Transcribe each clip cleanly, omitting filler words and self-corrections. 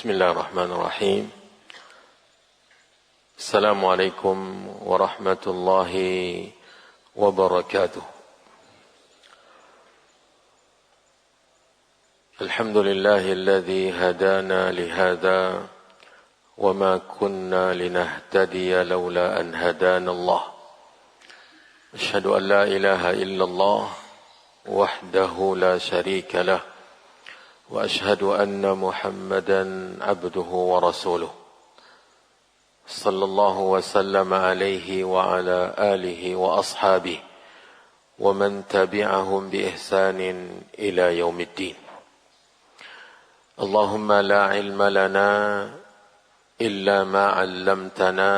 بسم الله الرحمن الرحيم السلام عليكم ورحمة الله وبركاته الحمد لله الذي هدانا لهذا وما كنا لنهتدي لولا أن هدانا الله أشهد أن لا إله إلا الله وحده لا شريك له وأشهد أن محمدا عبده ورسوله صلى الله وسلم عليه وعلى آله وأصحابه ومن تبعهم بإحسان إلى يوم الدين اللهم لا علم لنا إلا ما علمتنا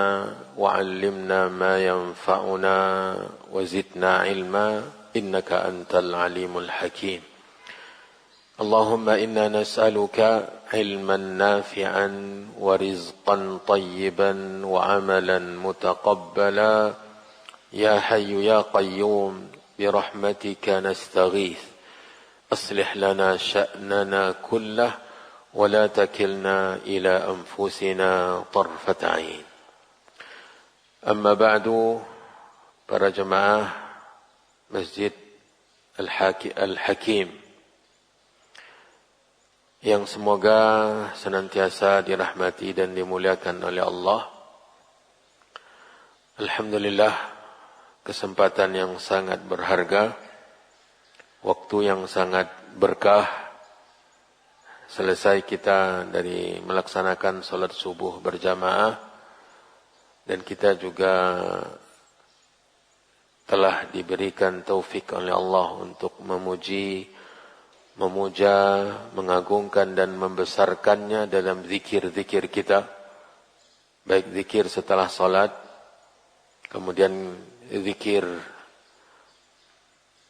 وعلمنا ما ينفعنا وزدنا علما إنك أنت العليم الحكيم اللهم إنا نسألك علما نافعا ورزقا طيبا وعملا متقبلا يا حي يا قيوم برحمتك نستغيث أصلح لنا شأننا كله ولا تكلنا إلى أنفسنا طرفة عين أما بعد para jemaah Masjid Al-Hakim yang semoga senantiasa dirahmati dan dimuliakan oleh Allah. Alhamdulillah, kesempatan yang sangat berharga, waktu yang sangat berkah. Selesai kita dari melaksanakan salat subuh berjamaah dan kita juga telah diberikan taufik oleh Allah untuk memuja, mengagungkan dan membesarkannya dalam zikir-zikir kita, baik zikir setelah salat, kemudian zikir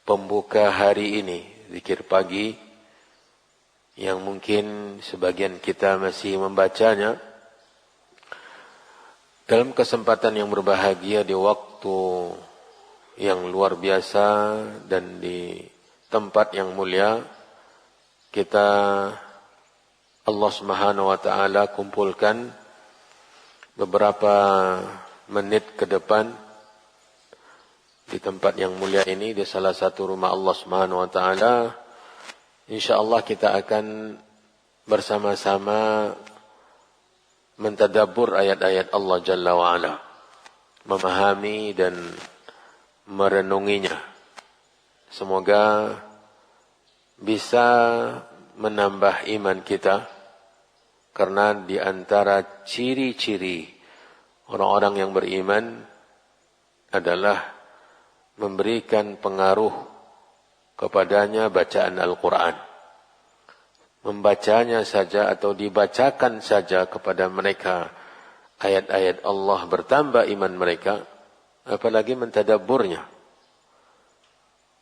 pembuka hari ini, zikir pagi, yang mungkin sebagian kita masih membacanya. Dalam kesempatan yang berbahagia di waktu yang luar biasa dan di tempat yang mulia, kita Allah Subhanahu wa taala kumpulkan beberapa menit ke depan di tempat yang mulia ini, di salah satu rumah Allah Subhanahu wa taala. Insyaallah kita akan bersama-sama mentadabbur ayat-ayat Allah Jalla wa Ala, memahami dan merenunginya. Semoga bisa menambah iman kita, karena di antara ciri-ciri orang-orang yang beriman adalah memberikan pengaruh kepadanya bacaan Al-Quran. Membacanya saja atau dibacakan saja kepada mereka ayat-ayat Allah, bertambah iman mereka, apalagi mentadabburnya.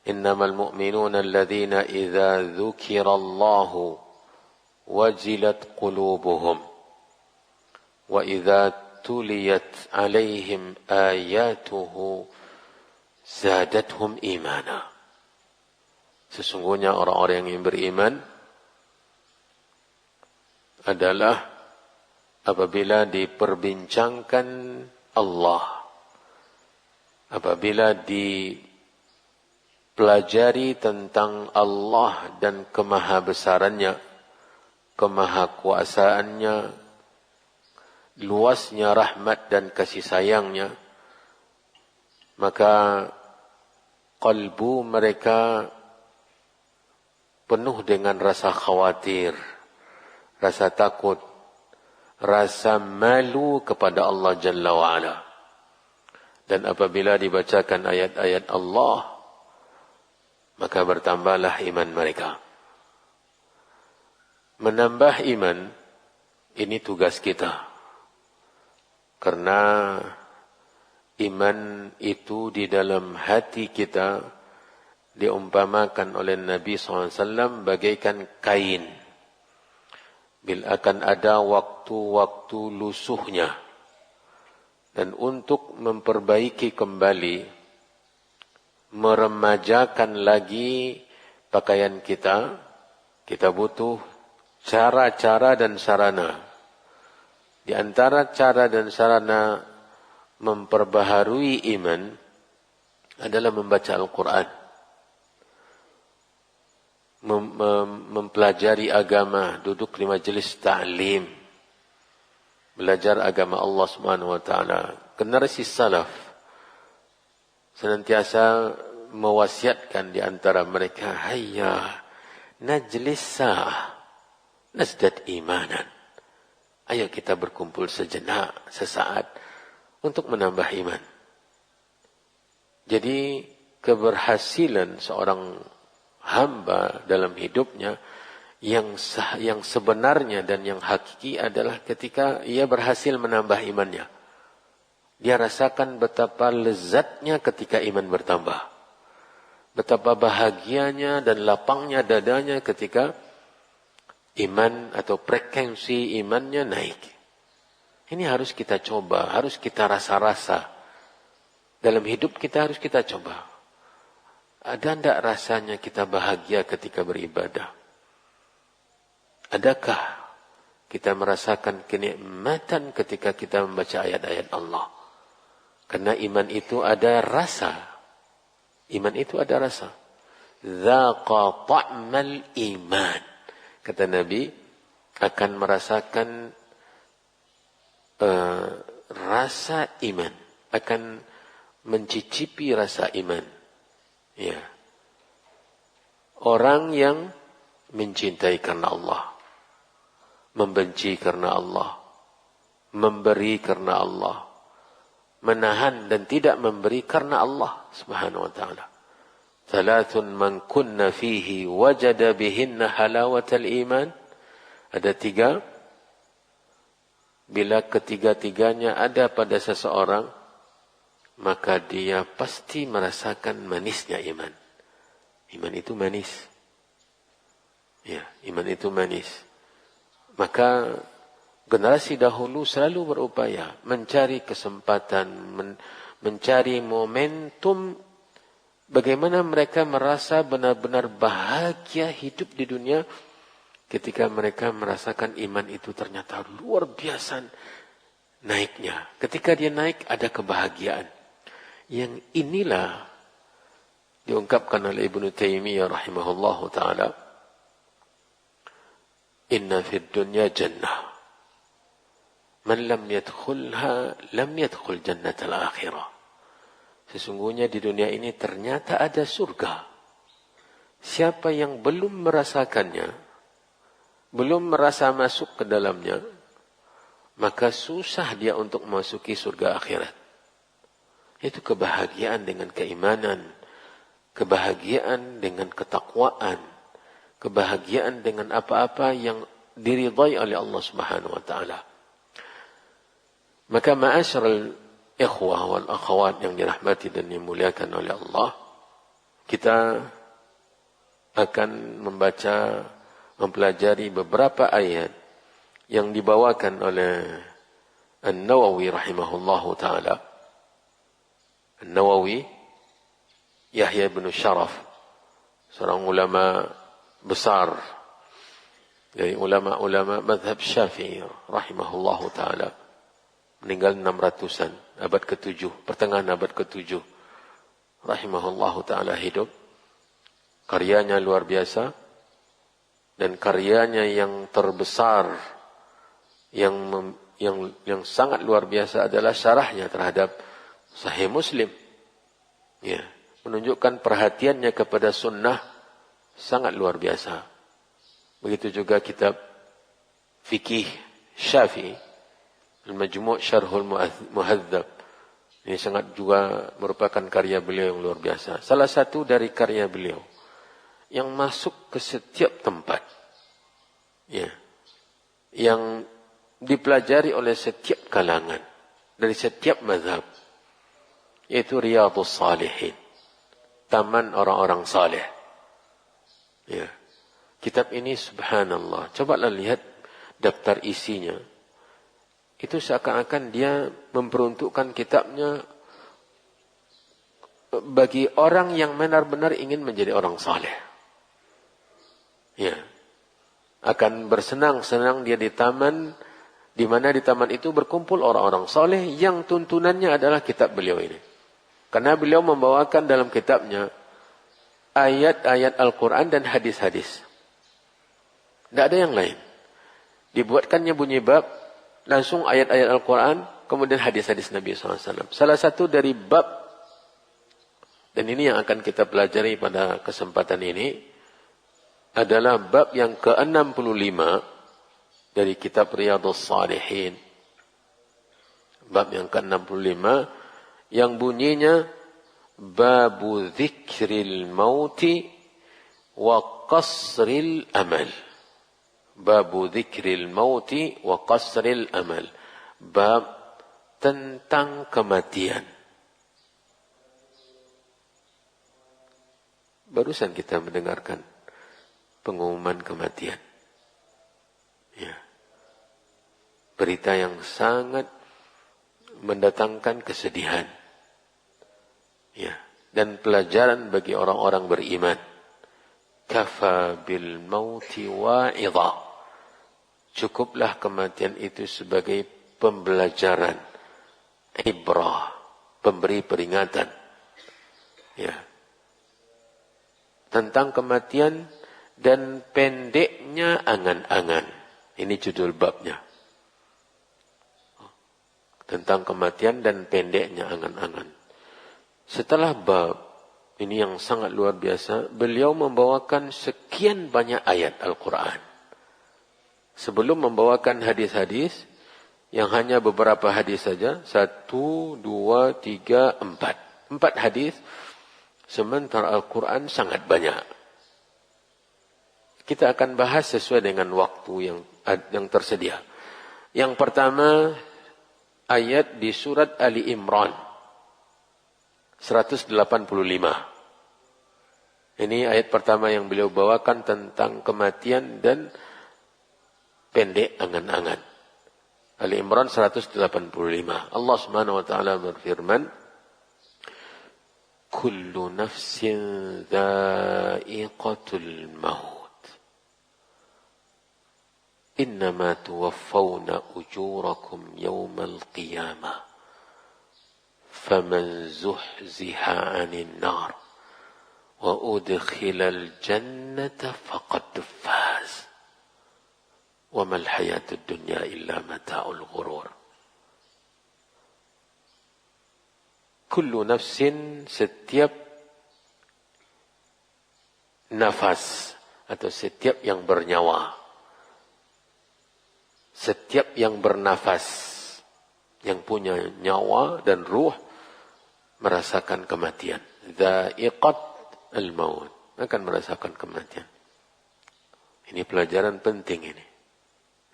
إنما المؤمنون الذين إذا ذكر الله وجلت قلوبهم وإذا تليت عليهم آياته زادتهم إيمانا. Sesungguhnya orang-orang yang beriman adalah apabila diperbincangkan Allah, apabila pelajari tentang Allah dan kemahabesarannya, kemahakuasaannya, luasnya rahmat dan kasih sayangnya, maka kalbu mereka penuh dengan rasa khawatir, rasa takut, rasa malu kepada Allah Jalla wa'ala. Dan apabila dibacakan ayat-ayat Allah, maka bertambahlah iman mereka. Menambah iman, ini tugas kita. Karena iman itu di dalam hati kita diumpamakan oleh Nabi SAW bagaikan kain. Bila akan ada waktu-waktu lusuhnya. Dan untuk memperbaiki kembali, meremajakan lagi pakaian kita, kita butuh cara-cara dan sarana. Di antara cara dan sarana memperbaharui iman adalah membaca Al-Quran. Mempelajari agama, duduk di majelis ta'lim, belajar agama Allah Subhanahu wa taala. Generasi salaf senantiasa mewasiatkan di antara mereka, hayya najlis sa'ah nazdad imanan. Ayo kita berkumpul sejenak, sesaat untuk menambah iman. Jadi keberhasilan seorang hamba dalam hidupnya yang sebenarnya dan yang hakiki adalah ketika ia berhasil menambah imannya. Dia rasakan betapa lezatnya ketika iman bertambah. Betapa bahagianya dan lapangnya dadanya ketika iman atau frekuensi imannya naik. Ini harus kita coba, harus kita rasa-rasa. Dalam hidup kita harus kita coba. Ada tidak rasanya kita bahagia ketika beribadah? Adakah kita merasakan kenikmatan ketika kita membaca ayat-ayat Allah? Karena iman itu ada rasa. Iman itu ada rasa. Dzaqa ta'mal iman. Kata Nabi, akan merasakan rasa iman. Akan mencicipi rasa iman. Ya. Orang yang mencintai karena Allah, membenci karena Allah, memberi karena Allah, menahan dan tidak memberi karena Allah Subhanahu wa taala. Thalathun man kunna fihi wajada bihinna halawatal iman. Ada 3. Bila ketiga-tiganya ada pada seseorang, maka dia pasti merasakan manisnya iman. Iman itu manis. Ya, iman itu manis. Maka generasi dahulu selalu berupaya mencari kesempatan, mencari momentum bagaimana mereka merasa benar-benar bahagia hidup di dunia ketika mereka merasakan iman itu ternyata luar biasa naiknya. Ketika dia naik ada kebahagiaan. Yang inilah diungkapkan oleh Ibnu Taimiyah rahimahullahu taala, inna fid dunya jannah man lam yadkhulha lam yadkhul jannatal akhirah. Sesungguhnya di dunia ini ternyata ada surga. Siapa yang belum merasakannya, belum merasa masuk ke dalamnya, maka susah dia untuk memasuki surga akhirat. Itu kebahagiaan dengan keimanan, kebahagiaan dengan ketakwaan, kebahagiaan dengan apa-apa yang diridhai oleh Allah Subhanahu wa taala. Maka ma'asyiral ikhwah wal akhwat yang dirahmati dan dimuliakan oleh Allah, kita akan membaca, mempelajari beberapa ayat yang dibawakan oleh An-Nawawi rahimahullahu taala. An-Nawawi Yahya bin Sharaf, seorang ulama besar dari ulama-ulama mazhab Syafi'i rahimahullahu taala, meninggal 600-an, abad ke-7, pertengahan abad ke-7. Rahimahullahu taala hidup. Karyanya luar biasa dan karyanya yang terbesar yang sangat luar biasa adalah syarahnya terhadap Sahih Muslim. Ya, menunjukkan perhatiannya kepada sunnah sangat luar biasa. Begitu juga kitab fikih Syafi'i, Al-Majmu' Syarhul Muhadzab. Ini sangat juga merupakan karya beliau yang luar biasa. Salah satu dari karya beliau yang masuk ke setiap tempat. Ya. Yang dipelajari oleh setiap kalangan, dari setiap mazhab. Yaitu Riyadhus Shalihin, taman orang-orang saleh. Ya. Kitab ini subhanallah, cobalah lihat daftar isinya. Itu seakan-akan dia memperuntukkan kitabnya bagi orang yang benar-benar ingin menjadi orang saleh. Ya. akan bersenang-senang dia di taman, di mana di taman itu berkumpul orang-orang soleh yang tuntunannya adalah kitab beliau ini. Karena beliau membawakan dalam kitabnya ayat-ayat Al-Quran dan hadis-hadis. Tidak ada yang lain. Dibuatkannya bunyi bab, langsung ayat-ayat Al-Quran, kemudian hadis-hadis Nabi SAW. Salah satu dari bab, dan ini yang akan kita pelajari pada kesempatan ini, adalah bab yang ke-65 dari kitab Riyadhus Shalihin. Bab yang ke-65 yang bunyinya Babu Dzikril Mauti wa Qasril Amal. Babu Dzikril Mauti wa Qasril Amal. Bab tentang kematian. Barusan kita mendengarkan pengumuman kematian. Ya. Berita yang sangat mendatangkan kesedihan. Ya, dan pelajaran bagi orang-orang beriman. Kafa bil mauti wa'idha. Cukuplah kematian itu sebagai pembelajaran, ibrah, pemberi peringatan. Ya. Tentang kematian dan pendeknya angan-angan. Ini judul babnya. Tentang kematian dan pendeknya angan-angan. Setelah bab ini yang sangat luar biasa, beliau membawakan sekian banyak ayat Al-Quran. Sebelum membawakan hadis-hadis, yang hanya beberapa hadis saja, 1, 2, 3, 4. 4 hadis, sementara Al-Quran sangat banyak. Kita akan bahas sesuai dengan waktu yang tersedia. Yang pertama, ayat di surat Ali Imran. 185. Ini ayat pertama yang beliau bawakan tentang kematian dan pendek angan-angan. Ali Imran 185. Allah Subhanahu wa taala berfirman, "Kullu nafsin dha'iqatul maut. Innama tuwaffawna ujurakum yawmal qiyamah. فمن زحزح عن النار وأدخل الجنة فقد فاز وما الحياة الدنيا إلا متاع الغرور." كل نفس, setiap nafas atau setiap yang bernyawa, setiap yang bernafas, yang punya nyawa dan ruh, merasakan kematian. Dha'iqat al-maut. Akan merasakan kematian. Ini pelajaran penting ini.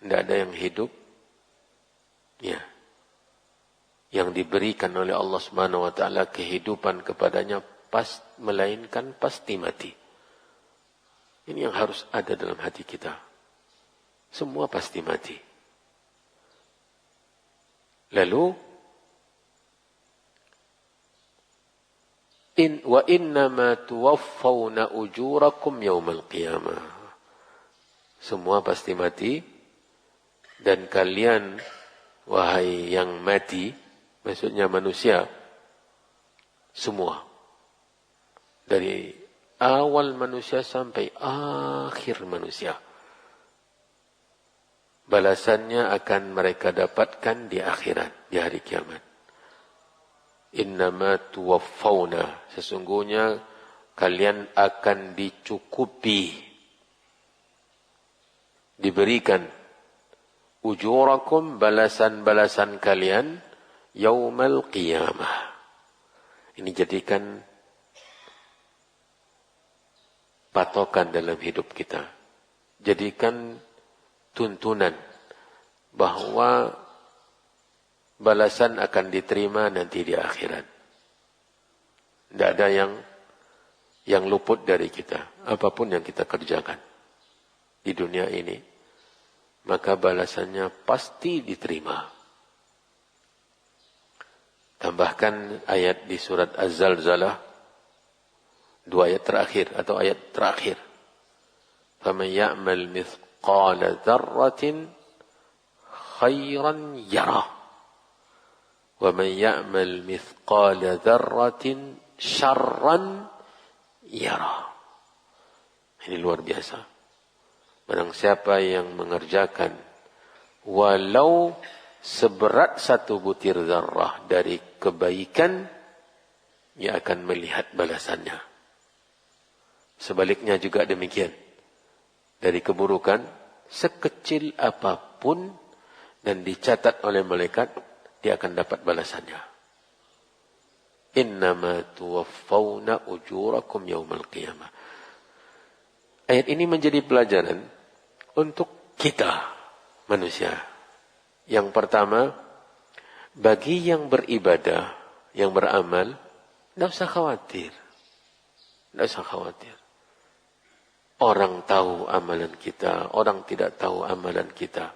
Tidak ada yang hidup. Ya. Yang diberikan oleh Allah Subhanahu wa taala kehidupan kepadanya melainkan pasti mati. Ini yang harus ada dalam hati kita. Semua pasti mati. Lalu wa innama tuwaffawna ujurakum yaumal qiyamah. Semua pasti mati dan kalian wahai yang mati, maksudnya manusia semua, dari awal manusia sampai akhir manusia, balasannya akan mereka dapatkan di akhirat, di hari kiamat. Innama tuwaffawna, sesungguhnya kalian akan dicukupi, diberikan ujurakum, balasan-balasan kalian yaumal qiyamah. Ini jadikan patokan dalam hidup kita. Jadikan tuntunan bahwa balasan akan diterima nanti di akhirat. Tidak ada yang luput dari kita. Apapun yang kita kerjakan di dunia ini, maka balasannya pasti diterima. Tambahkan ayat di surat Az-Zalzalah, 2 ayat terakhir atau ayat terakhir. فَمَنْ يَعْمَلْ mithqala dzarratin khairan yarah wa man ya'mal mithqala dzarratin syarran yarah. Ini luar biasa. Barang siapa yang mengerjakan walau seberat satu butir zarrah dari kebaikan, ia akan melihat balasannya. Sebaliknya juga demikian. Dari keburukan, sekecil apapun dan dicatat oleh malaikat, dia akan dapat balasannya. Innama tuwaffawna ujurakum yawmal qiyamah. Ayat ini menjadi pelajaran untuk kita manusia. Yang pertama, bagi yang beribadah, yang beramal, tidak usah khawatir. Tidak usah khawatir. Orang tahu amalan kita, orang tidak tahu amalan kita.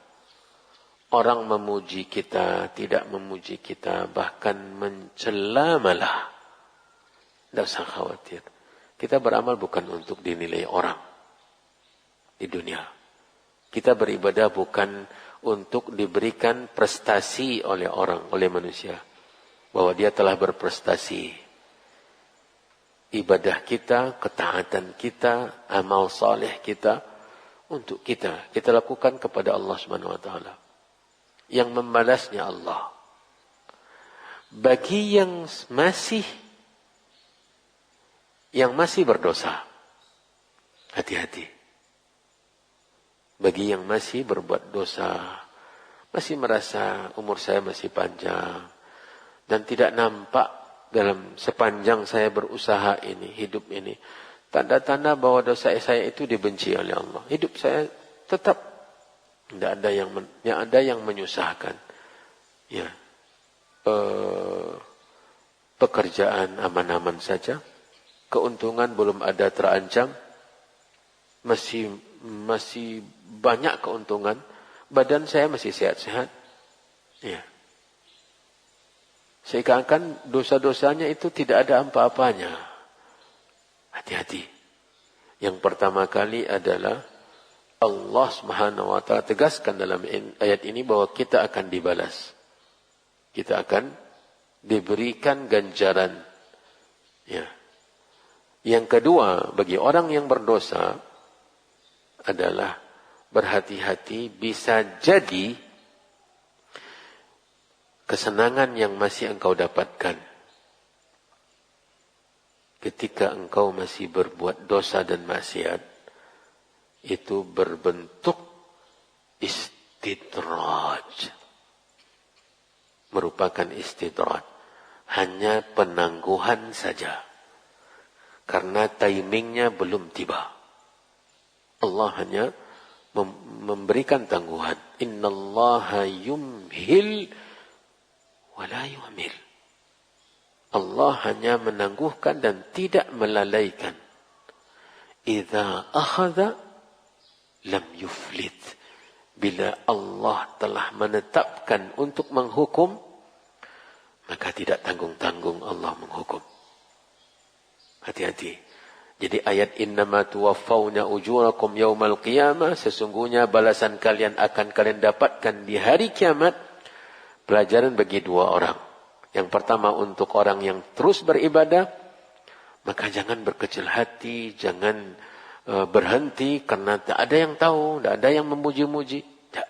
Orang memuji kita, tidak memuji kita, bahkan mencela malah. Tidak usah khawatir. Kita beramal bukan untuk dinilai orang di dunia. Kita beribadah bukan untuk diberikan prestasi oleh orang, oleh manusia. Bahwa dia telah berprestasi. Ibadah kita, ketaatan kita, amal saleh kita, untuk kita. Kita lakukan kepada Allah Subhanahu wa taala. Yang membalasnya Allah. Bagi yang masih berdosa, hati-hati. Bagi yang masih berbuat dosa, masih merasa umur saya masih panjang, dan tidak nampak dalam sepanjang saya berusaha ini, hidup ini, tanda-tanda bahwa dosa saya itu dibenci oleh Allah. Hidup saya tetap tidak ada yang menyusahkan. Ya, pekerjaan aman-aman saja, keuntungan belum ada terancam, masih banyak keuntungan, badan saya masih sehat-sehat. Ya. Seakan-akan dosa-dosanya itu tidak ada apa-apanya. Hati-hati. Yang pertama kali adalah Allah Subhanahu wa taala tegaskan dalam ayat ini bahwa kita akan dibalas. Kita akan diberikan ganjaran. Ya. Yang kedua, bagi orang yang berdosa adalah berhati-hati, bisa jadi kesenangan yang masih engkau dapatkan ketika engkau masih berbuat dosa dan maksiat itu berbentuk istidraj. Merupakan istidraj. Hanya penangguhan saja. Karena timingnya belum tiba. Allah hanya memberikan tangguhan. Innallaha yumhil wala yuhmil. Allah hanya menangguhkan dan tidak melalaikan. Idza akhadha lam yuflit. Bila Allah telah menetapkan untuk menghukum, maka tidak tanggung-tanggung Allah menghukum. Hati-hati. Jadi ayat innama tuwaffawna ujurakum yaumal qiyamah, sesungguhnya balasan kalian akan kalian dapatkan di hari kiamat. Pelajaran bagi dua orang. Yang pertama untuk orang yang terus beribadah, maka jangan berkecil hati, jangan berhenti karena tak ada yang tahu, tak ada yang memuji-muji. Tak.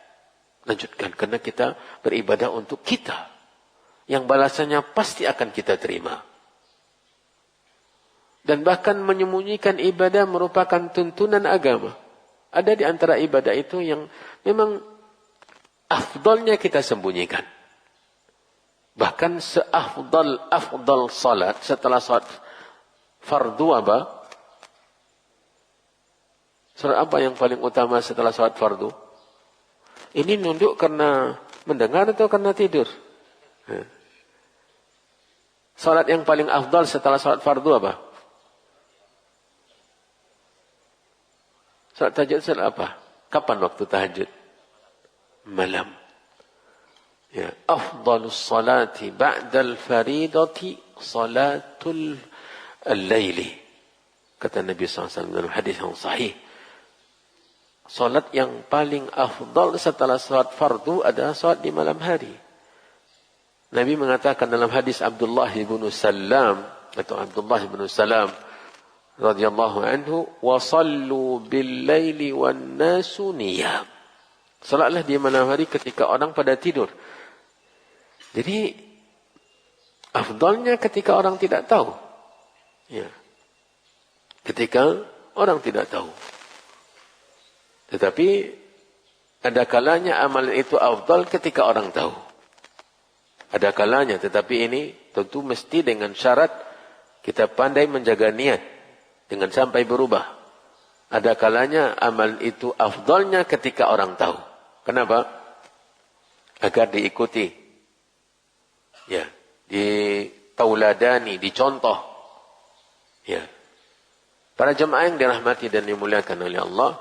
Lanjutkan karena kita beribadah untuk kita. Yang balasannya pasti akan kita terima. Dan bahkan menyembunyikan ibadah merupakan tuntunan agama. Ada di antara ibadah itu yang memang afdalnya kita sembunyikan. Bahkan afdal salat setelah salat fardu apa? Salat apa yang paling utama setelah salat fardu? Ini nunduk karena mendengar atau karena tidur? Salat yang paling afdal setelah salat fardu apa? Salat tahajud salat apa? Kapan waktu tahajud? Malam. Ya, afdalus salati ba'dal faridati salatul al-laili. Kata Nabi SAW dalam hadis yang sahih. Salat yang paling afdal setelah salat fardu adalah salat di malam hari. Nabi mengatakan dalam hadis Abdullah bin Salam atau Abdullah bin Salam radhiyallahu anhu, "Wa sallu bil laili wan nasu niyam." Salatlah di malam hari ketika orang pada tidur. Jadi afdalnya ketika orang tidak tahu. Ya. Ketika orang tidak tahu. Tetapi ada kalanya amalan itu afdal ketika orang tahu. Ada kalanya, tetapi ini tentu mesti dengan syarat kita pandai menjaga niat dengan sampai berubah. Ada kalanya amalan itu afdalnya ketika orang tahu. Kenapa? Agar diikuti. Ya, ditauladani, dicontoh. Ya. Para jemaah yang dirahmati dan dimuliakan oleh Allah,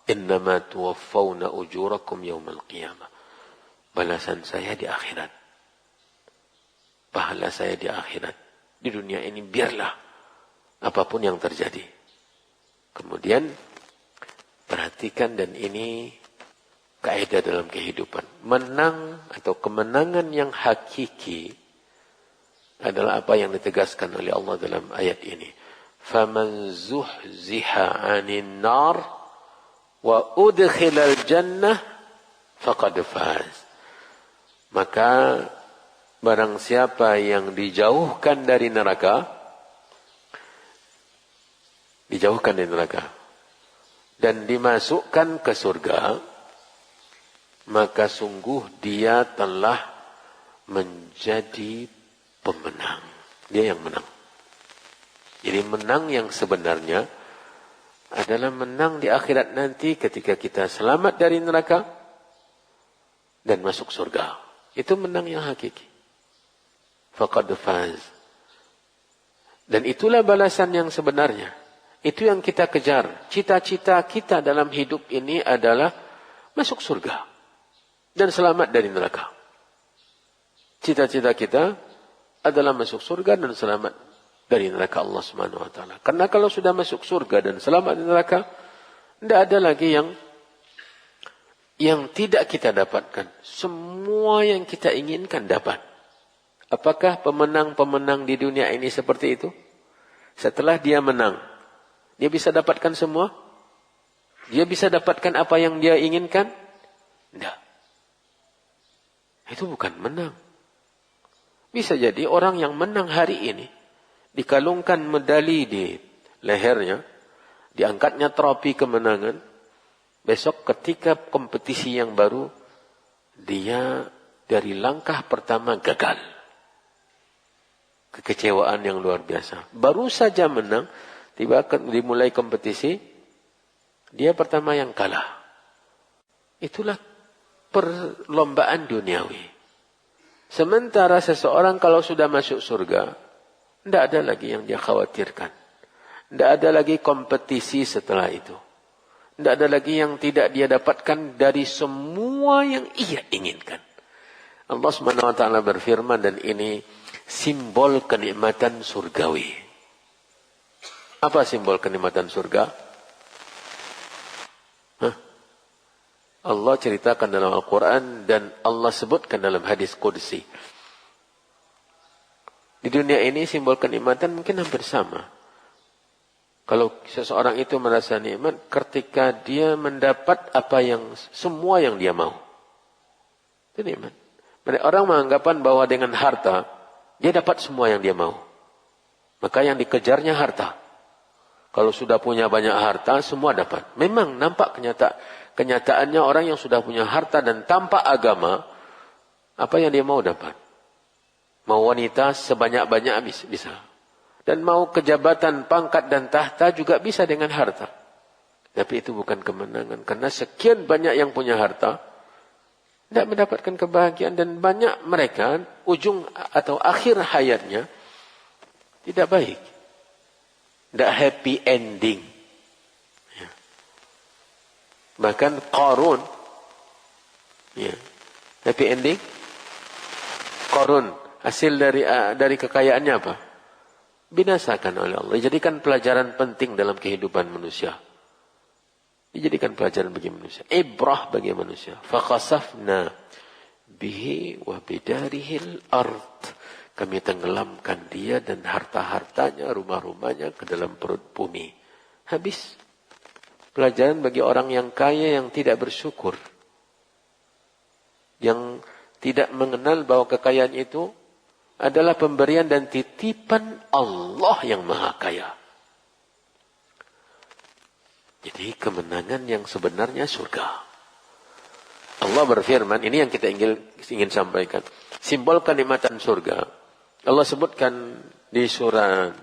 innama tuwaffawna ujurakum yawmal qiyamah. Balasan saya di akhirat. Pahala saya di akhirat. Di dunia ini biarlah apapun yang terjadi. Kemudian perhatikan, dan ini kaidah dalam kehidupan. Menang atau kemenangan yang hakiki adalah apa yang ditegaskan oleh Allah dalam ayat ini. فَمَنْ زُحْزِحَ عَنِ النَّارِ وَأُدْخِلَ الْجَنَّةِ فَقَدْ فَازَ. Maka barang siapa yang dijauhkan dari neraka, dan dimasukkan ke surga, maka sungguh dia telah menjadi pemenang. Dia yang menang. Jadi menang yang sebenarnya adalah menang di akhirat nanti ketika kita selamat dari neraka dan masuk surga. Itu menang yang hakiki. Faqad faz. Dan itulah balasan yang sebenarnya. Itu yang kita kejar. Cita-cita kita dalam hidup ini adalah masuk surga dan selamat dari neraka. Cita-cita kita adalah masuk surga dan selamat dari neraka Allah Subhanahu wa taala. Karena kalau sudah masuk surga dan selamat dari neraka, tidak ada lagi yang tidak kita dapatkan. Semua yang kita inginkan dapat. Apakah pemenang-pemenang di dunia ini seperti itu? Setelah dia menang, dia bisa dapatkan semua? Dia bisa dapatkan apa yang dia inginkan? Tidak. Itu bukan menang. Bisa jadi orang yang menang hari ini dikalungkan medali di lehernya, diangkatnya trofi kemenangan. Besok ketika kompetisi yang baru, dia dari langkah pertama gagal. Kekecewaan yang luar biasa. Baru saja menang, tiba dimulai kompetisi, dia pertama yang kalah. Itulah perlombaan duniawi. Sementara seseorang kalau sudah masuk surga, tidak ada lagi yang dia khawatirkan. Tidak ada lagi kompetisi setelah itu. Tidak ada lagi yang tidak dia dapatkan dari semua yang ia inginkan. Allah Subhanahu wa taala berfirman, dan ini simbol kenikmatan surgawi. Apa simbol kenikmatan surga? Allah ceritakan dalam Al-Quran dan Allah sebutkan dalam hadis Qudsi. Di dunia ini simbol kenikmatan mungkin hampir sama. Kalau seseorang itu merasa nikmat ketika dia mendapat semua yang dia mau. Itu nikmat. Orang menganggapan bahwa dengan harta dia dapat semua yang dia mau. Maka yang dikejarnya harta. Kalau sudah punya banyak harta, semua dapat. Memang nampak kenyataannya orang yang sudah punya harta dan tanpa agama, apa yang dia mau dapat. Mau wanita sebanyak-banyak bisa. Dan mau kejabatan, pangkat dan tahta juga bisa dengan harta. Tapi itu bukan kemenangan. Karena sekian banyak yang punya harta, tidak mendapatkan kebahagiaan. Dan banyak mereka, ujung atau akhir hayatnya, tidak baik. Tidak happy ending. Ya. Bahkan Qarun, ya, happy ending. Qarun, hasil dari kekayaannya apa? Binasakan oleh Allah. Jadikan pelajaran penting dalam kehidupan manusia. Dijadikan pelajaran bagi manusia. Ibrah bagi manusia. Fakhasafna bihi wa bidarihil ard. Kami tenggelamkan dia dan harta-hartanya, rumah-rumahnya ke dalam perut bumi. Habis. Pelajaran bagi orang yang kaya yang tidak bersyukur. Yang tidak mengenal bahwa kekayaan itu adalah pemberian dan titipan Allah yang maha kaya. Jadi kemenangan yang sebenarnya surga. Allah berfirman, ini yang kita ingin sampaikan. Simbol kenikmatan surga. Allah sebutkan di surat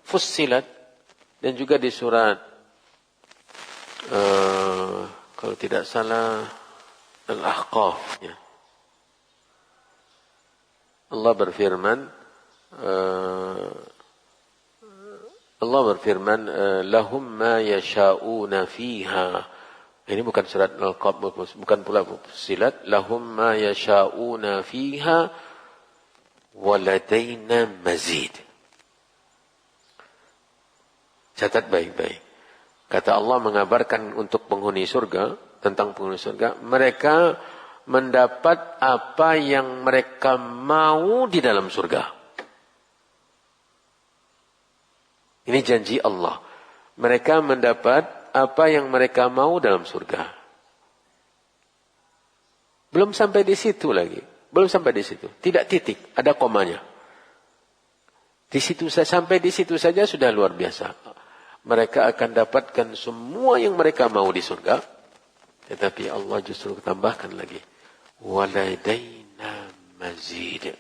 Fussilat dan juga di surat kalau tidak salah Al-Ahqaf. Ya. Allah berfirman, lahum ma yasha'una fiha. Ini bukan surat Al-Qaf, bukan pula Fussilat. Lahum ma yasha'una fiha waladaina mazid. Catat baik-baik. Kata Allah mengabarkan untuk penghuni surga, tentang penghuni surga, mereka mendapat apa yang mereka mau di dalam surga. Ini janji Allah. Mereka mendapat apa yang mereka mau dalam surga. Belum sampai di situ lagi. Belum sampai di situ. Tidak titik. Ada komanya. Sampai di situ saja sudah luar biasa. Mereka akan dapatkan semua yang mereka mau di surga. Tetapi Allah justru tambahkan lagi. Waladaina mazid.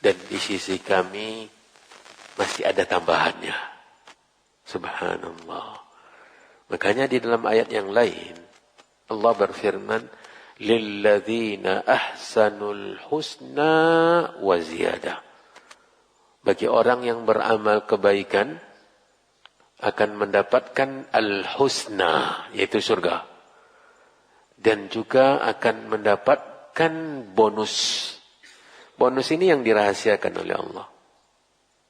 Dan di sisi kami masih ada tambahannya. Subhanallah. Makanya di dalam ayat yang lain Allah berfirman, lilladzina ahsanul husna wa ziyadah. Bagi orang yang beramal kebaikan akan mendapatkan al-husna, yaitu surga. Dan juga akan mendapatkan bonus. Bonus ini yang dirahasiakan oleh Allah.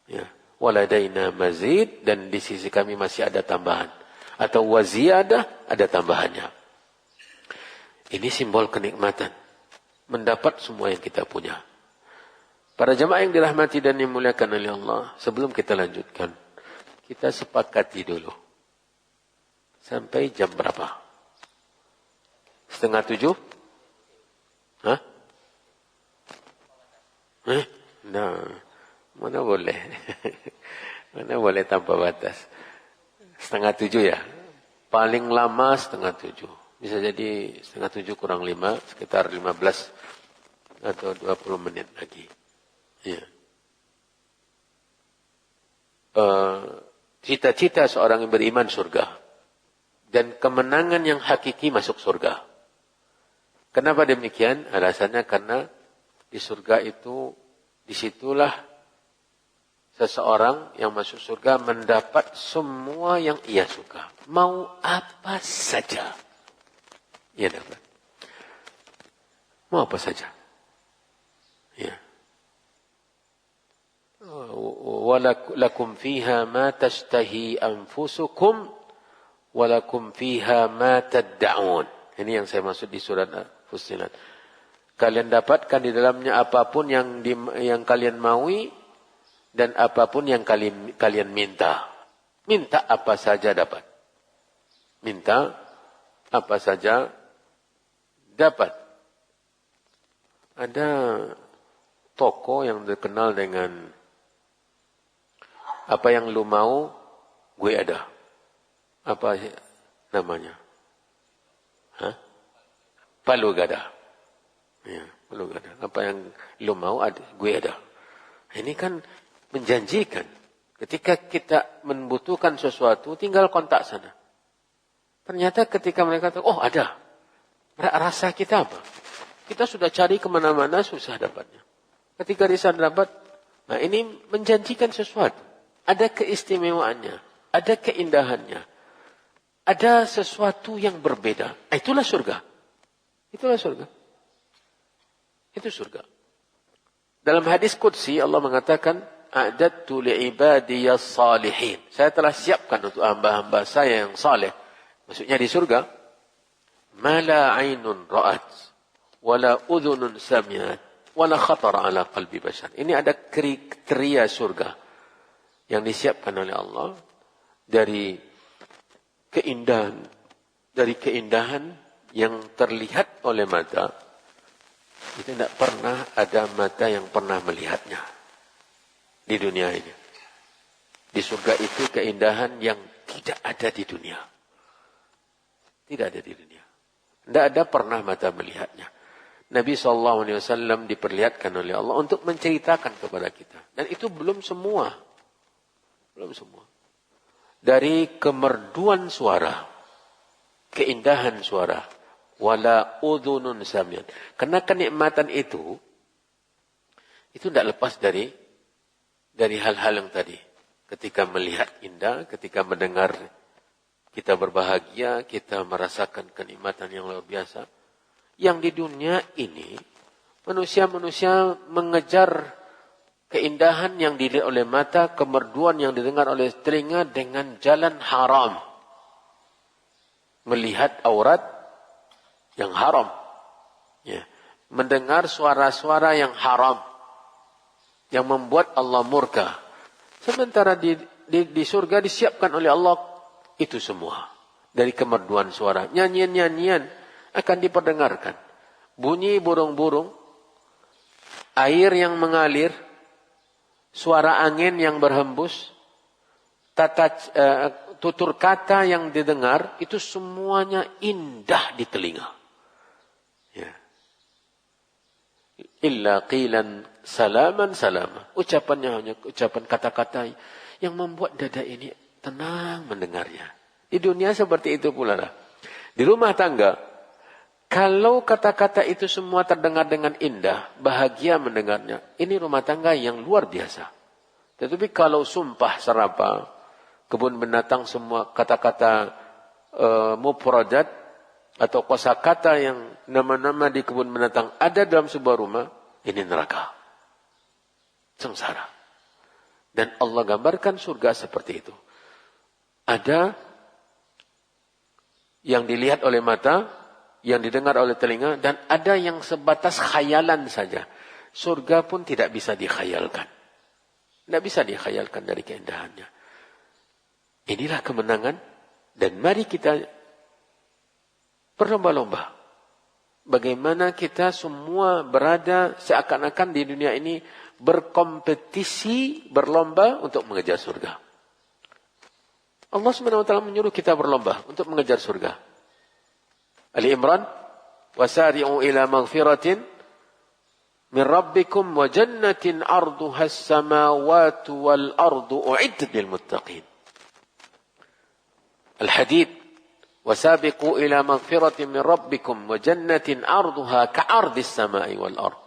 Ya. Waladaina mazid, dan di sisi kami masih ada tambahan. Atau waziyadah, ada tambahannya. Ini simbol kenikmatan. Mendapat semua yang kita punya. Para jemaah yang dirahmati dan dimuliakan oleh Allah, sebelum kita lanjutkan, kita sepakati dulu. Sampai jam berapa? 6:30? Hah? Nah, mana boleh? Mana boleh tanpa batas? 6:30 ya? Paling lama 6:30. Bisa jadi 6:30 kurang 5, sekitar 15 atau 20 menit lagi. Ya. Cita-cita seorang yang beriman surga. Dan kemenangan yang hakiki masuk surga. Kenapa demikian? Alasannya karena di surga itu, disitulah seseorang yang masuk surga mendapat semua yang ia suka. Mau apa saja. Ia dapat. Mau apa saja. Ya. Walakum fiha ma tashtahi anfusukum walakum fiha ma tadda'un. Ini yang saya maksud di surat Fussilat. Kalian dapatkan di dalamnya apapun yang kalian maui dan apapun yang kalian minta. Minta apa saja dapat. Minta apa saja dapat. Ada toko yang terkenal dengan apa yang lu mau, gue ada. Apa namanya? Hah? Palu gada. Ya, palu gada. Apa yang lu mau, gue ada. Ini kan menjanjikan. Ketika kita membutuhkan sesuatu, tinggal kontak sana. Ternyata ketika mereka tahu, oh ada. Rasa kita apa? Kita sudah cari kemana-mana, susah dapatnya. Ketika di sana dapat, nah ini menjanjikan sesuatu. Ada keistimewaannya. Ada keindahannya. Ada sesuatu yang berbeda. Itulah surga. Itulah surga. Itu surga. Dalam hadis qudsi Allah mengatakan, a'dadtu li'ibadiyas salihin. Saya telah siapkan untuk hamba-hamba saya yang saleh. Maksudnya di surga. Ma la 'ainun ra'at wa la udhunun sami'at wa la khatar 'ala qalbi bashar. Ini ada kriteria surga yang disiapkan oleh Allah dari keindahan yang terlihat oleh mata. Itu tidak pernah ada mata yang pernah melihatnya di dunia ini. Di surga itu keindahan yang tidak ada di dunia. Tidak ada di dunia. Tidak ada pernah mata melihatnya. Nabi SAW diperlihatkan oleh Allah untuk menceritakan kepada kita. Dan itu belum semua. Belum semua. Dari kemerduan suara, keindahan suara, wala udhunun samian. Karena kenikmatan itu tidak lepas dari hal-hal yang tadi. Ketika melihat indah, ketika mendengar kita berbahagia, kita merasakan kenikmatan yang luar biasa. Yang di dunia ini, manusia-manusia mengejar keindahan yang dilihat oleh mata, kemerduan yang didengar oleh telinga dengan jalan haram. Melihat aurat yang haram. Ya. Mendengar suara-suara yang haram. Yang membuat Allah murka. Sementara di surga disiapkan oleh Allah itu semua. Dari kemerduan suara. Nyanyian-nyanyian akan diperdengarkan. Bunyi burung-burung. Air yang mengalir. Suara angin yang berhembus. Tutur kata yang didengar. Itu semuanya indah di telinga. Ya. Illa qilan salaman salama. Ucapannya hanya ucapan kata-kata yang membuat dada ini tenang mendengarnya. Di dunia seperti itu pula lah. Di rumah tangga, kalau kata-kata itu semua terdengar dengan indah, bahagia mendengarnya, ini rumah tangga yang luar biasa. Tetapi kalau sumpah serapa, kebun binatang semua kata-kata mufradat atau kosakata yang nama-nama di kebun binatang ada dalam sebuah rumah, ini neraka. Sengsara. Dan Allah gambarkan surga seperti itu. Ada yang dilihat oleh mata, yang didengar oleh telinga, dan ada yang sebatas khayalan saja. Surga pun tidak bisa dikhayalkan. Tidak bisa dikhayalkan dari keindahannya. Inilah kemenangan, dan mari kita berlomba-lomba. Bagaimana kita semua berada seakan-akan di dunia ini berkompetisi, berlomba untuk mengejar surga. Allah SWT menyuruh kita berlomba untuk mengejar surga. Ali Imran, wasari'u ila maghfiratin min rabbikum wa jannatin arduha as-samawati wal ardu u'iddat lil muttaqin. Al-Hadid, wasabiqu ila maghfiratin min rabbikum wa jannatin arduha ka'ardis samai wal ard.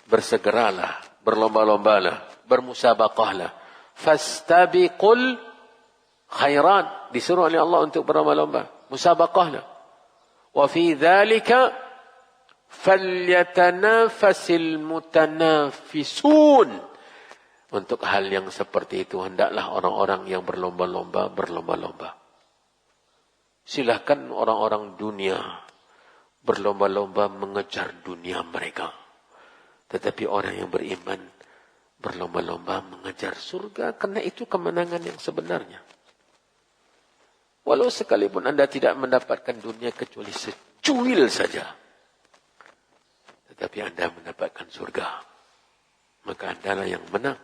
Bersegeralah, berlomba-lombalah, bermusabaqahlah. Fastabiqul khairan, disuruh oleh Allah untuk berlomba-lomba, musabaqahlah. Wa fi dzalika falyatanafasil mutanafisun. Untuk hal yang seperti itu hendaklah orang-orang yang berlomba-lomba berlomba-lomba. Silakan orang-orang dunia berlomba-lomba mengejar dunia mereka. Tetapi orang yang beriman berlomba-lomba mengejar surga, karena itu kemenangan yang sebenarnya. Walau sekalipun Anda tidak mendapatkan dunia kecuali secuil saja, tetapi Anda mendapatkan surga, maka Anda lah yang menang.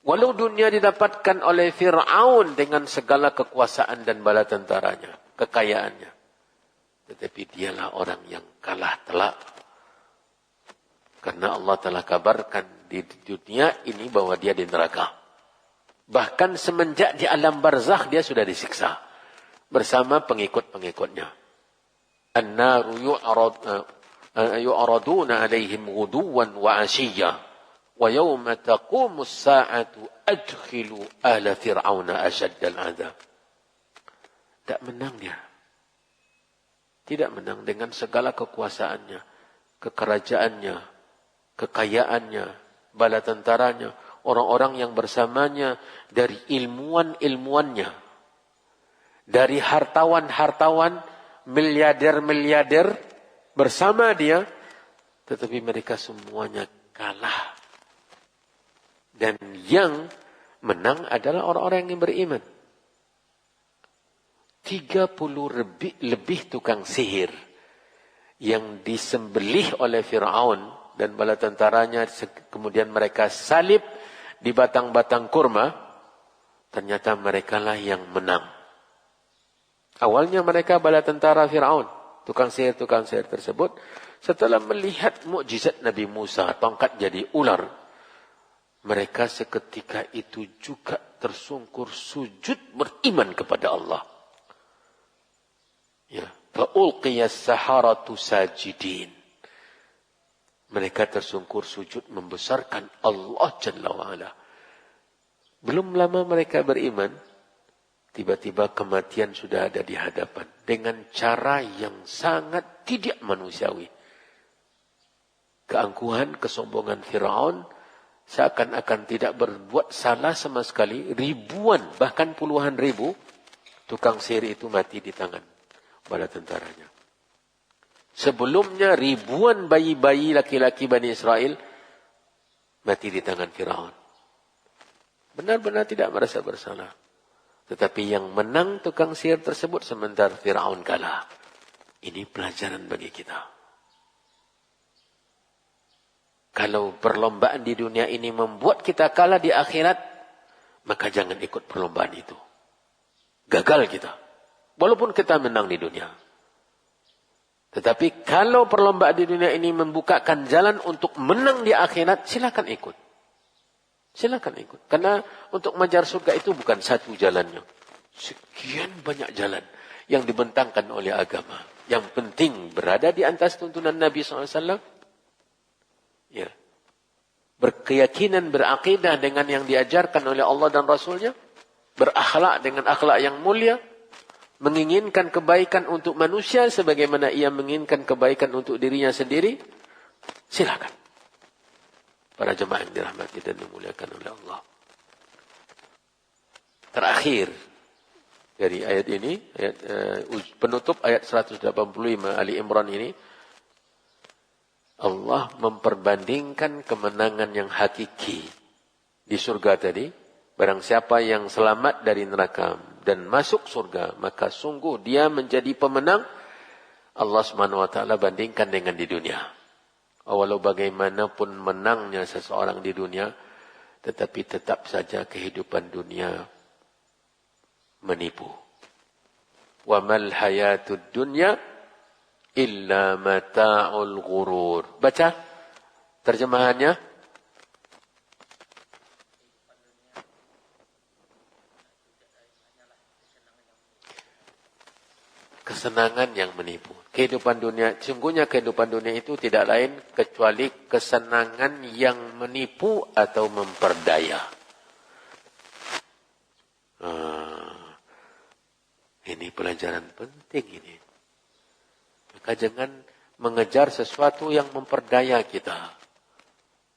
Walau dunia didapatkan oleh Fir'aun dengan segala kekuasaan dan bala tentaranya, kekayaannya, tetapi dialah orang yang kalah telak. Karena Allah telah kabarkan di dunia ini bahwa dia di neraka. Bahkan semenjak di alam barzakh dia sudah disiksa bersama pengikut-pengikutnya. An-naru yu'raduna 'alaihim ghuduwan wa 'ashiyya wa yawma taqumu as-sa'atu adkhilu ahla fir'auna ashadda al-'adzab. Tak menang dia. Tidak menang dengan segala kekuasaannya, kekerajaannya, kekayaannya, bala tentaranya, orang-orang yang bersamanya, dari ilmuwan-ilmuwannya, dari hartawan-hartawan, miliarder-miliarder bersama dia, tetapi mereka semuanya kalah. Dan yang menang adalah orang-orang yang beriman. 30 lebih tukang sihir yang disembelih oleh Fir'aun dan bala tentaranya, kemudian mereka salib di batang-batang kurma, ternyata merekalah yang menang. Awalnya mereka bala tentara Fir'aun, tukang sihir tersebut, setelah melihat mukjizat Nabi Musa, tongkat jadi ular, mereka seketika itu juga tersungkur sujud beriman kepada Allah. Ya, fa'ulqiyas saharatu sajidin. Mereka tersungkur sujud membesarkan Allah Jalla wa'ala. Belum lama mereka beriman, tiba-tiba kematian sudah ada di hadapan. Dengan cara yang sangat tidak manusiawi. Keangkuhan, kesombongan Fir'aun, seakan-akan tidak berbuat salah sama sekali. Ribuan, bahkan puluhan ribu, tukang sihir itu mati di tangan bala tentaranya. Sebelumnya ribuan bayi-bayi laki-laki Bani Israel mati di tangan Fir'aun. Benar-benar tidak merasa bersalah. Tetapi yang menang tukang sihir tersebut sementara Fir'aun kalah. Ini pelajaran bagi kita. Kalau perlombaan di dunia ini membuat kita kalah di akhirat, maka jangan ikut perlombaan itu. Gagal kita. Walaupun kita menang di dunia. Tetapi kalau perlombaan di dunia ini membukakan jalan untuk menang di akhirat, silakan ikut. Silakan ikut. Karena untuk mengejar surga itu bukan satu jalannya. Sekian banyak jalan yang dibentangkan oleh agama. Yang penting berada di atas tuntunan Nabi SAW. Ya. Berkeyakinan, berakidah dengan yang diajarkan oleh Allah dan Rasulnya. Berakhlak dengan akhlak yang mulia. Menginginkan kebaikan untuk manusia sebagaimana ia menginginkan kebaikan untuk dirinya sendiri. Silakan. Para jemaah yang dirahmati dan dimuliakan oleh Allah. Terakhir dari ayat ini, penutup ayat 185 Ali Imran ini, Allah memperbandingkan kemenangan yang hakiki di surga tadi. Barang siapa yang selamat dari neraka dan masuk surga, maka sungguh dia menjadi pemenang. Allah SWT bandingkan dengan di dunia. Walau bagaimanapun menangnya seseorang di dunia, tetapi tetap saja kehidupan dunia menipu. Wa mal hayatud dunya illa mata'ul ghurur. Baca terjemahannya. Kesenangan yang menipu. Kehidupan dunia, sungguhnya kehidupan dunia itu tidak lain kecuali kesenangan yang menipu atau memperdaya. Ini pelajaran penting ini. Maka jangan mengejar sesuatu yang memperdaya kita.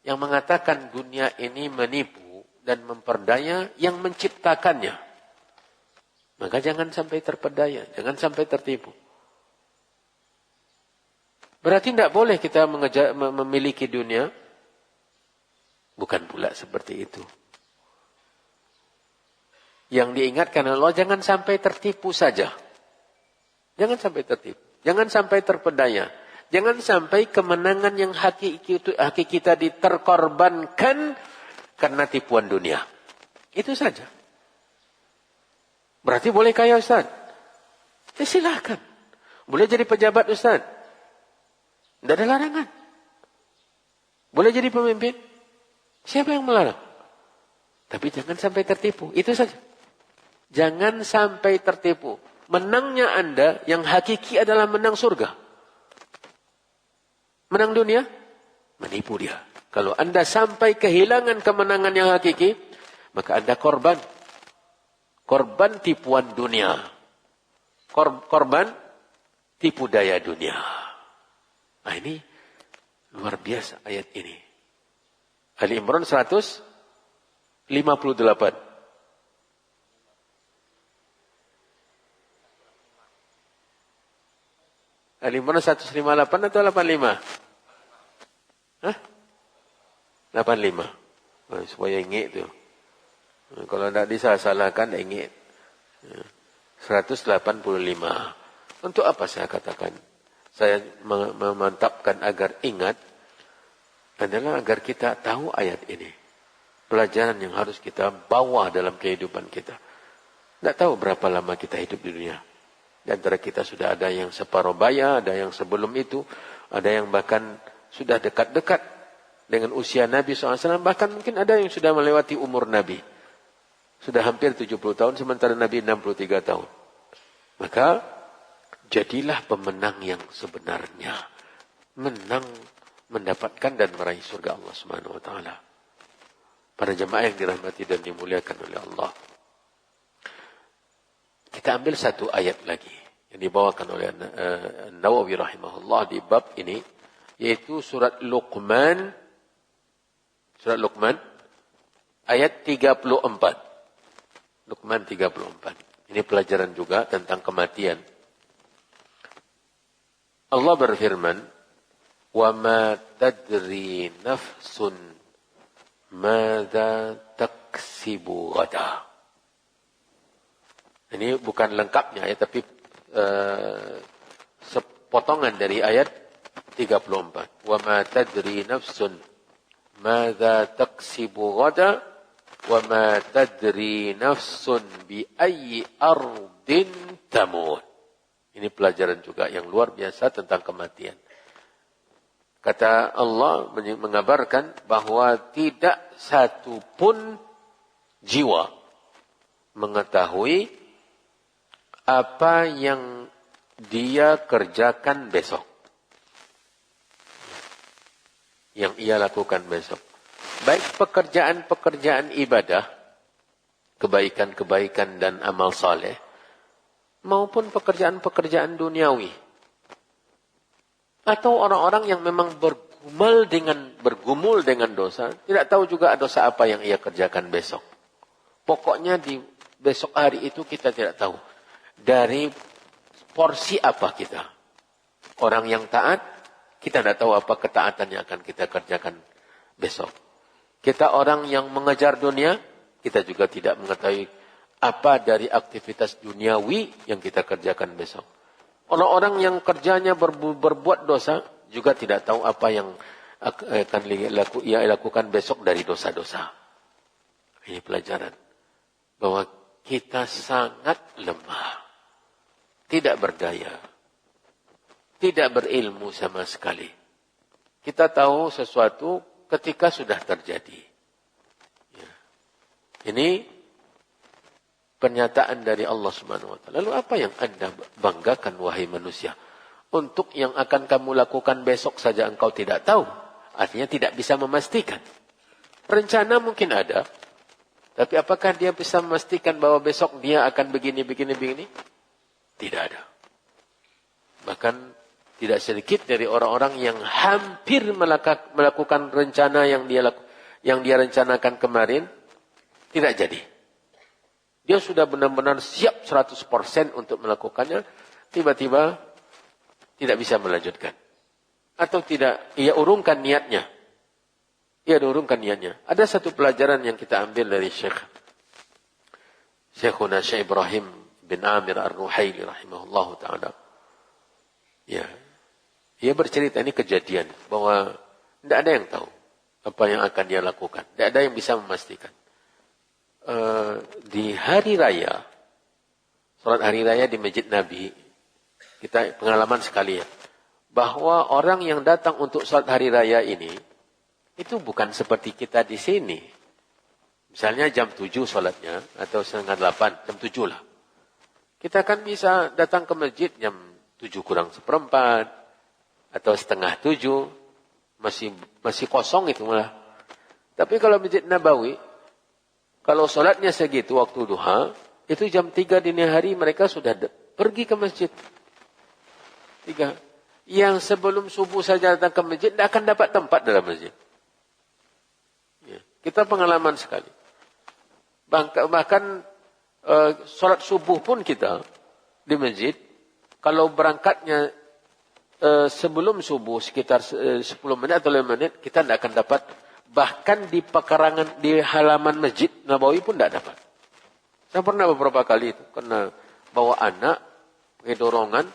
Yang mengatakan dunia ini menipu dan memperdaya yang menciptakannya. Maka jangan sampai terpedaya, jangan sampai tertipu. Berarti tidak boleh kita memiliki dunia. Bukan pula seperti itu. Yang diingatkan Allah, jangan sampai tertipu saja. Jangan sampai tertipu. Jangan sampai terpedaya. Jangan sampai kemenangan yang hakiki tadi terkorbankan karena tipuan dunia. Itu saja. Berarti boleh kaya Ustaz? Ya silakan. Boleh jadi pejabat Ustaz? Tidak ada larangan. Boleh jadi pemimpin? Siapa yang melarang? Tapi jangan sampai tertipu. Itu saja. Jangan sampai tertipu. Menangnya Anda yang hakiki adalah menang surga. Menang dunia? Menipu dia. Kalau Anda sampai kehilangan kemenangan yang hakiki, maka Anda korban. Korban tipuan dunia. Korban tipu daya dunia. Nah ini luar biasa ayat ini. Ali Imran 158. Ali Imran 158 atau 85? Hah? 85. Supaya ingat tu. Kalau tidak disalah-salahkan, tak ingat. 185. Untuk apa saya katakan? Saya memantapkan agar ingat adalah agar kita tahu ayat ini. Pelajaran yang harus kita bawa dalam kehidupan kita. Tidak tahu berapa lama kita hidup di dunia. Di antara kita sudah ada yang separuh baya, ada yang sebelum itu, ada yang bahkan sudah dekat-dekat dengan usia Nabi SAW, bahkan mungkin ada yang sudah melewati umur Nabi. Sudah hampir 70 tahun, sementara Nabi 63 tahun. Maka, jadilah pemenang yang sebenarnya. Menang, mendapatkan dan meraih surga Allah Subhanahu Wa Taala. Para jemaah yang dirahmati dan dimuliakan oleh Allah. Kita ambil satu ayat lagi yang dibawakan oleh Nawawi rahimahullah di bab ini, yaitu surat Luqman. Surat Luqman ayat 34. Luqman 34. Ini pelajaran juga tentang kematian. Allah berfirman, "Wa ma tadri nafsun madza taksibu ghadan." Ini bukan lengkapnya ya, tapi sepotongan dari ayat 34. Wa ma tadri nafsun madza taksibu ghadan wa ma tadri nafsun bi ayyi ardin tamut. Ini pelajaran juga yang luar biasa tentang kematian. Kata Allah mengabarkan bahwa tidak satu pun jiwa mengetahui apa yang dia kerjakan besok. Yang ia lakukan besok. Baik pekerjaan-pekerjaan ibadah, kebaikan-kebaikan dan amal saleh, maupun pekerjaan-pekerjaan duniawi. Atau orang-orang yang memang bergumul dengan dosa, tidak tahu juga dosa apa yang ia kerjakan besok. Pokoknya di besok hari itu kita tidak tahu. Dari porsi apa kita. Orang yang taat, kita tidak tahu apa ketaatan yang akan kita kerjakan besok. Kita orang yang mengejar dunia, kita juga tidak mengetahui apa dari aktivitas duniawi yang kita kerjakan besok. Orang-orang yang kerjanya berbuat dosa, juga tidak tahu apa yang akan ia lakukan besok dari dosa-dosa. Ini pelajaran. Bahwa kita sangat lemah. Tidak berdaya. Tidak berilmu sama sekali. Kita tahu sesuatu ketika sudah terjadi. Ya. Ini pernyataan dari Allah Subhanahu Wa Taala. Lalu apa yang Anda banggakan wahai manusia? Untuk yang akan kamu lakukan besok saja engkau tidak tahu. Artinya tidak bisa memastikan. Rencana mungkin ada. Tapi apakah dia bisa memastikan bahwa besok dia akan begini? Tidak ada. Bahkan tidak sedikit dari orang-orang yang hampir melakukan rencana yang dia rencanakan kemarin, tidak jadi. Dia sudah benar-benar siap 100% untuk melakukannya, tiba-tiba tidak bisa melanjutkan. Atau tidak, ia urungkan niatnya. Ada satu pelajaran yang kita ambil dari Syekhuna Syekh Ibrahim bin Amir Ar-Ruhaili rahimahullahu ta'ala. Ya. Dia bercerita, ini kejadian, bahwa tidak ada yang tahu apa yang akan dia lakukan. Tidak ada yang bisa memastikan. Di hari raya, salat hari raya di Masjid Nabi, kita pengalaman sekali ya, bahwa orang yang datang untuk salat hari raya ini, itu bukan seperti kita di sini. Misalnya jam 7 salatnya, atau setengah 8, jam 7 lah. Kita kan bisa datang ke masjid jam 7 kurang seperempat, atau setengah 7, masih kosong itu malah. Tapi kalau Masjid Nabawi, kalau solatnya segitu waktu duha, itu jam 3 dini hari mereka sudah pergi ke masjid. 3. Yang sebelum subuh saja datang ke masjid, tidak akan dapat tempat dalam masjid. Kita pengalaman sekali. Bahkan sholat subuh pun kita di masjid, kalau berangkatnya sebelum subuh sekitar 10 menit atau 5 menit, kita tidak akan dapat. Bahkan di pekarangan, di halaman Masjid Nabawi pun tidak dapat. Saya pernah beberapa kali itu, karena bawa anak, pakai dorongan,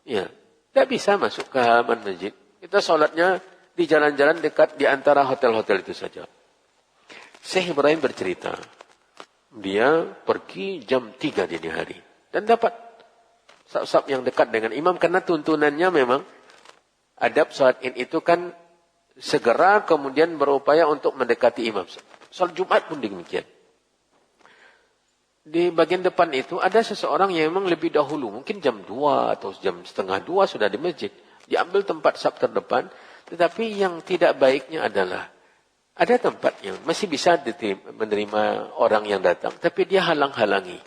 ya, tidak bisa masuk ke halaman masjid. Kita sholatnya di jalan-jalan dekat di antara hotel-hotel itu saja. Syekh Ibrahim bercerita, dia pergi jam 3 dini hari. Dan dapat saf-saf yang dekat dengan imam, karena tuntunannya memang adab sholat id itu kan segera kemudian berupaya untuk mendekati imam. Sholat Jumat pun demikian. Di bagian depan itu ada seseorang yang memang lebih dahulu, mungkin jam 2 atau jam setengah 2 sudah di masjid. Diambil tempat saf terdepan, tetapi yang tidak baiknya adalah ada tempat yang masih bisa menerima orang yang datang, tapi dia halang-halangi.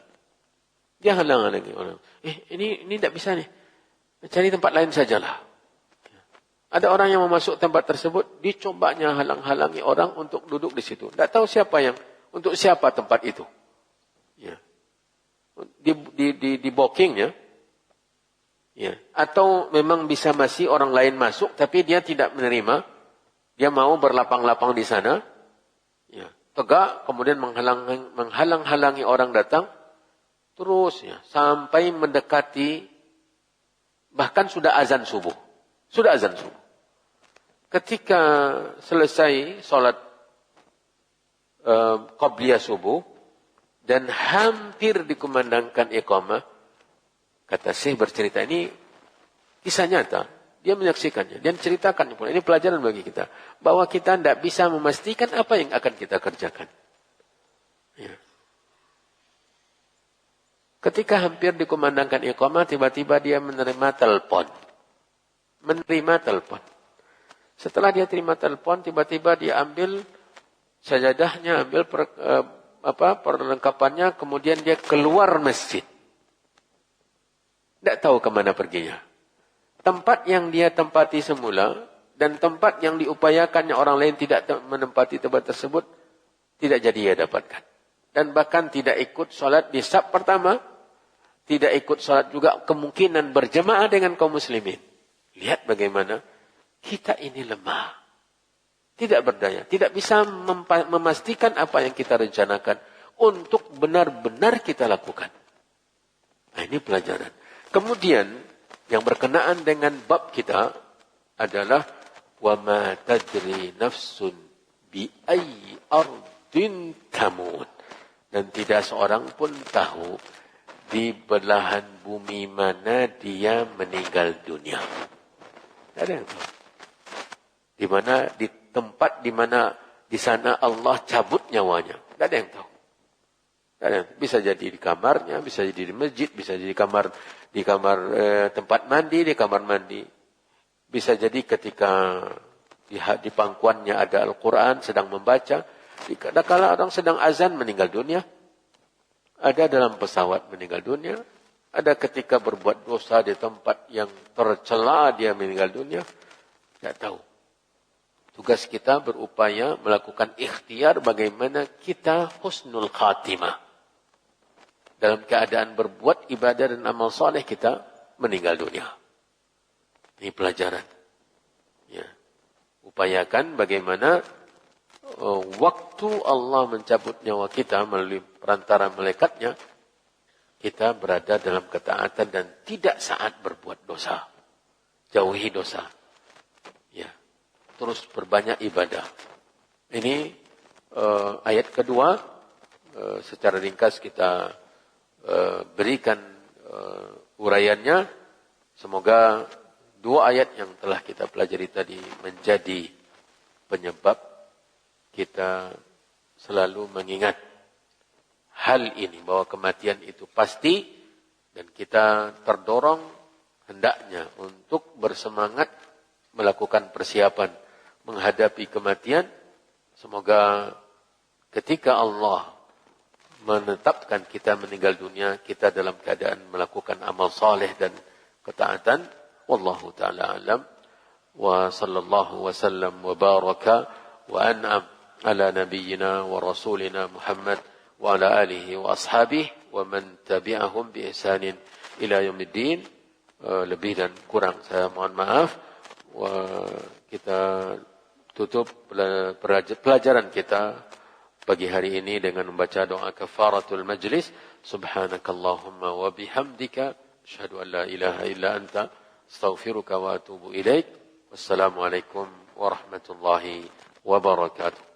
Dia halang-halangi orang. Ini tidak bisa nih. Cari tempat lain sajalah. Ada orang yang mau masuk tempat tersebut, dicobanya halang-halangi orang untuk duduk di situ. Tidak tahu untuk siapa tempat itu. Ya. Di booking ya. Ya. Atau memang bisa masih orang lain masuk, tapi dia tidak menerima. Dia mau berlapang-lapang di sana. Ya. Tegak, kemudian menghalang-halangi orang datang. Terus ya, sampai mendekati, bahkan sudah azan subuh. Sudah azan subuh. Ketika selesai sholat qabliyah subuh dan hampir dikumandangkan iqamah, kata Syekh bercerita, ini kisah nyata, dia menyaksikannya, dia menceritakan pula. Ini pelajaran bagi kita, bahwa kita tidak bisa memastikan apa yang akan kita kerjakan. Ya. Ketika hampir dikumandangkan iqamah, tiba-tiba dia menerima telepon. Setelah dia terima telepon, tiba-tiba dia ambil sajadahnya, ambil perlengkapannya, kemudian dia keluar masjid. Tidak tahu kemana perginya. Tempat yang dia tempati semula, dan tempat yang diupayakannya orang lain tidak menempati tempat tersebut, tidak jadi ia dapatkan. Dan bahkan tidak ikut sholat di saf pertama, tidak ikut sholat juga kemungkinan berjemaah dengan kaum muslimin. Lihat bagaimana kita ini lemah. Tidak berdaya. Tidak bisa memastikan apa yang kita rencanakan untuk benar-benar kita lakukan. Nah, ini pelajaran. Kemudian yang berkenaan dengan bab kita adalah wa ma tadri nafsun bi ayyi ardin tamut. Dan tidak seorang pun tahu di belahan bumi mana dia meninggal dunia. Tidak ada yang tahu. Di mana, di tempat di mana di sana Allah cabut nyawanya. Tidak ada yang tahu. Bisa jadi di kamarnya, bisa jadi di masjid, bisa jadi di kamar tempat mandi, di kamar mandi. Bisa jadi ketika di pangkuannya ada Al-Quran sedang membaca. Kadang-kadang orang sedang azan meninggal dunia. Ada dalam pesawat meninggal dunia. Ada ketika berbuat dosa di tempat yang tercela dia meninggal dunia. Tidak tahu. Tugas kita berupaya melakukan ikhtiar bagaimana kita husnul khatimah. Dalam keadaan berbuat ibadah dan amal soleh kita meninggal dunia. Ini pelajaran. Ya. Upayakan bagaimana waktu Allah mencabut nyawa kita melalui perantara malaikatnya, kita berada dalam ketaatan dan tidak saat berbuat dosa. Jauhi dosa. Ya. Terus berbanyak ibadah. Ini ayat kedua, secara ringkas kita berikan uraiannya. Semoga dua ayat yang telah kita pelajari tadi menjadi penyebab kita selalu mengingat hal ini, bahwa kematian itu pasti, dan kita terdorong hendaknya untuk bersemangat melakukan persiapan menghadapi kematian. Semoga ketika Allah menetapkan kita meninggal dunia, kita dalam keadaan melakukan amal saleh dan ketaatan. Wallahu ta'ala alam. Wa sallallahu wa sallam wa baraka wa an'am ala nabiyyina wa rasulina Muhammad wa ala alihi wa ashabihi wa man tabi'ahum bi ihsanin ila yaumiddin. Lebih dan kurang saya mohon maaf. Kita tutup pelajaran kita pagi hari ini dengan membaca doa kafaratul majlis. Subhanakallahumma wa bihamdika asyhadu an la ilaha illa anta astaghfiruka wa atubu ilaik. Wassalamualaikum warahmatullahi wabarakatuh.